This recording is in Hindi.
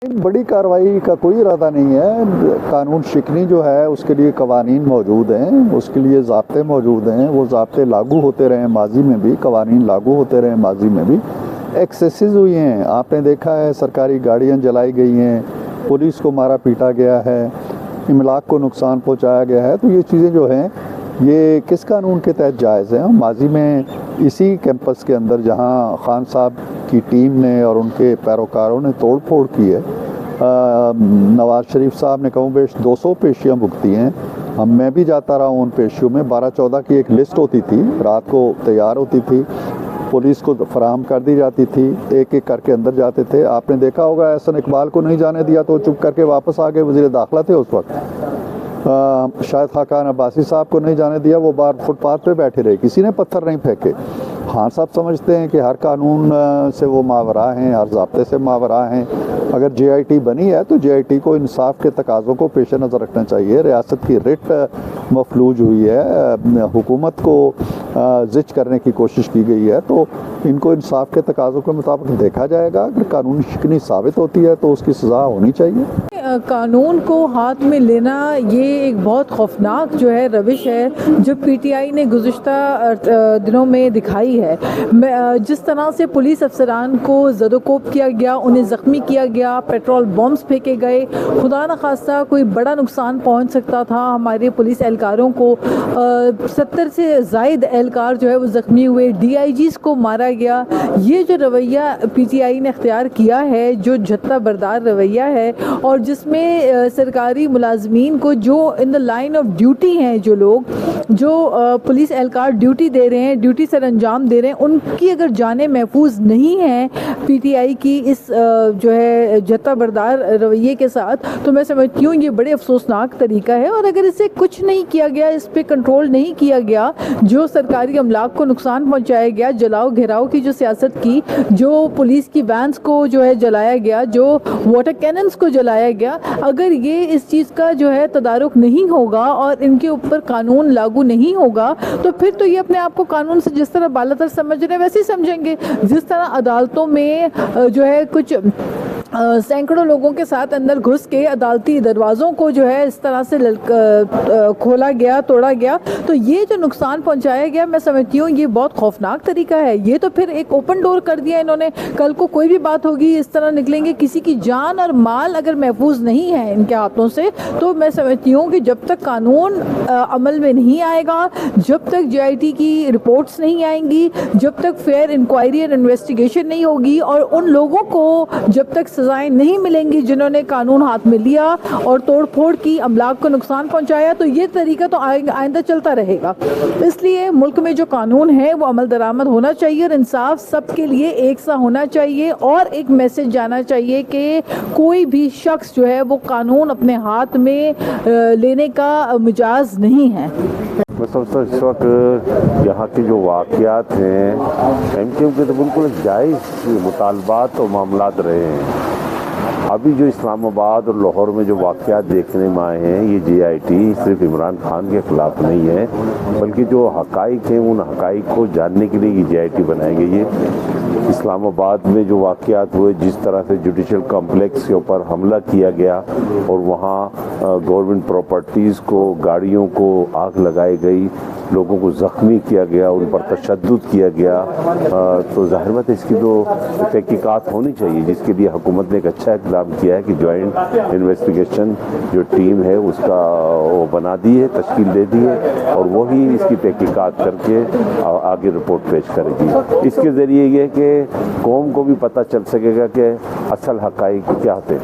बड़ी कार्रवाई का कोई इरादा नहीं है। कानून शिकनी जो है उसके लिए कवानीन मौजूद हैं, उसके लिए ज़ाब्ते मौजूद हैं। वो ज़ाब्ते लागू होते रहे माजी में भी, कवानीन लागू होते रहे माजी में भी। एक्सेसेस हुई हैं, आपने देखा है, सरकारी गाड़ियाँ जलाई गई हैं, पुलिस को मारा पीटा गया है, इमलाक को नुकसान पहुँचाया गया है। तो ये चीज़ें जो हैं ये किस कानून के तहत जायज़ हैं? माजी में इसी कैंपस के अंदर जहाँ खान साहब की टीम ने और उनके पैरोकारों ने तोड़ फोड़ की है, नवाज शरीफ साहब ने कम बेश 200 पेशियाँ भुगती हैं। मैं भी जाता रहा हूँ उन पेशियों में। 12-14 की एक लिस्ट होती थी, रात को तैयार होती थी, पुलिस को फराहम कर दी जाती थी, एक एक करके अंदर जाते थे। आपने देखा होगा एहसन इकबाल को नहीं जाने दिया तो चुप करके वापस आ गए, वज़ीर दाखिला थे उस वक्त। शायद खाकान अब्बासी साहब को नहीं जाने दिया, वो बाहर फुटपाथ पे बैठे रहे, किसी ने पत्थर नहीं फेंके। खान साहब समझते हैं कि हर कानून से वो मावरा हैं, हर ज़ाब्ते से मावरा हैं। अगर JIT बनी है तो JIT को इंसाफ के तकाज़ों को पेश नज़र रखना चाहिए। रियासत की रिट मफलूज हुई है, हुकूमत को ज़िच करने की कोशिश की गई है, तो इनको इंसाफ के तकाज़ों के मुताबिक देखा जाएगा। अगर कानून शिकनी साबित होती है तो उसकी सज़ा होनी चाहिए। कानून को हाथ में लेना ये एक बहुत खौफनाक जो है रविश है जो PTI ने गुज़िश्ता दिनों में दिखाई है। जिस तरह से पुलिस अफसरान को ज़दोकोब किया गया, उन्हें ज़ख्मी किया गया, पेट्रोल बम्स फेंके गए, खुदा न खास्ता कोई बड़ा नुकसान पहुंच सकता था हमारे पुलिस एहलकारों को। 70 से ज़ायद एहलकार जो है वो ज़ख्मी हुए, DIGs को मारा गया। ये जो रवैया PTI ने अख्तियार किया है, जो झत्ता बरदार रवैया है, और जिसमें सरकारी मुलाजमीन को जो in the line of duty हैं, जो लोग जो पुलिस एहलकार ड्यूटी दे रहे हैं, ड्यूटी सर अंजाम दे रहे हैं, उनकी अगर जानें महफूज नहीं हैं PTI की इस जो है झत्ता बरदार रवैये के साथ, तो मैं समझती हूँ ये बड़े अफसोसनाक तरीका है। और अगर इसे कुछ नहीं किया गया, इस पर कंट्रोल नहीं किया गया, जो सरकारी अमलाक को नुकसान पहुँचाया गया, जलाओ घेराव की जो सियासत की, जो पुलिस की वैन्स को जो है जलाया गया, जो वाटर कैनन्स को जलाया गया, अगर ये इस चीज़ का जो है तदारुक नहीं होगा और इनके ऊपर कानून लागू नहीं होगा, तो फिर तो ये अपने आप को कानून से जिस तरह बालातर समझ रहे हैं वैसे ही समझेंगे। जिस तरह अदालतों में जो है कुछ सैकड़ों लोगों के साथ अंदर घुस के अदालती दरवाज़ों को जो है इस तरह से खोला गया, तोड़ा गया, तो ये जो नुकसान पहुंचाया गया, मैं समझती हूँ ये बहुत खौफनाक तरीका है। ये तो फिर एक ओपन डोर कर दिया इन्होंने। कल को कोई भी बात होगी इस तरह निकलेंगे, किसी की जान और माल अगर महफूज नहीं है इनके हाथों से, तो मैं समझती हूँ कि जब तक कानून अमल में नहीं आएगा, जब तक JIT की रिपोर्ट्स नहीं आएंगी, जब तक फेयर इंक्वायरी और इन्वेस्टिगेशन नहीं होगी, और उन लोगों को जब तक सजाएं नहीं मिलेंगी जिन्होंने कानून हाथ में लिया और तोड़फोड़ की, अमलाक को नुकसान पहुंचाया, तो ये तरीका तो आइंदा चलता रहेगा। इसलिए मुल्क में जो कानून है वो अमल दरामद होना चाहिए और इंसाफ सबके लिए एक सा होना चाहिए, और एक मैसेज जाना चाहिए कि कोई भी शख्स जो है वो कानून अपने हाथ में लेने का मिजाज नहीं है। मैं समझता हूँ इस वक्त यहाँ के जो वाक़यात हैं MKM के तो बिल्कुल जायज़ मुतालबात और मामलात रहे हैं। अभी जो इस्लामाबाद और लाहौर में जो वाक़यात देखने में आए हैं, ये JIT सिर्फ इमरान खान के ख़िलाफ़ नहीं है, बल्कि जो हक़ाइक़ हैं उन हक़ाइक़ को जानने के लिए ये JIT बनाई गई है। इस्लामाबाद में जो वाक़यात हुए, जिस तरह से जुडिशल कॉम्प्लेक्स के ऊपर हमला किया गया और वहाँ गवर्नमेंट प्रॉपर्टीज़ को, गाड़ियों को आग लगाई गई, लोगों को ज़ख्मी किया गया, उन पर तशद्दुद किया गया, तो ज़ाहिर बात है इसकी तो तहकीकात होनी चाहिए, जिसके लिए हुकूमत ने एक अच्छा इक़दाम किया है कि जॉइंट इन्वेस्टिगेशन जो टीम है उसका वो बना दी है, तश्कील दे दी है, और वही इसकी तहकीकात करके आगे रिपोर्ट पेश करेगी। इसके ज़रिए ये कि कौम को भी पता चल सकेगा कि असल हक़ाइक़ क्या थे।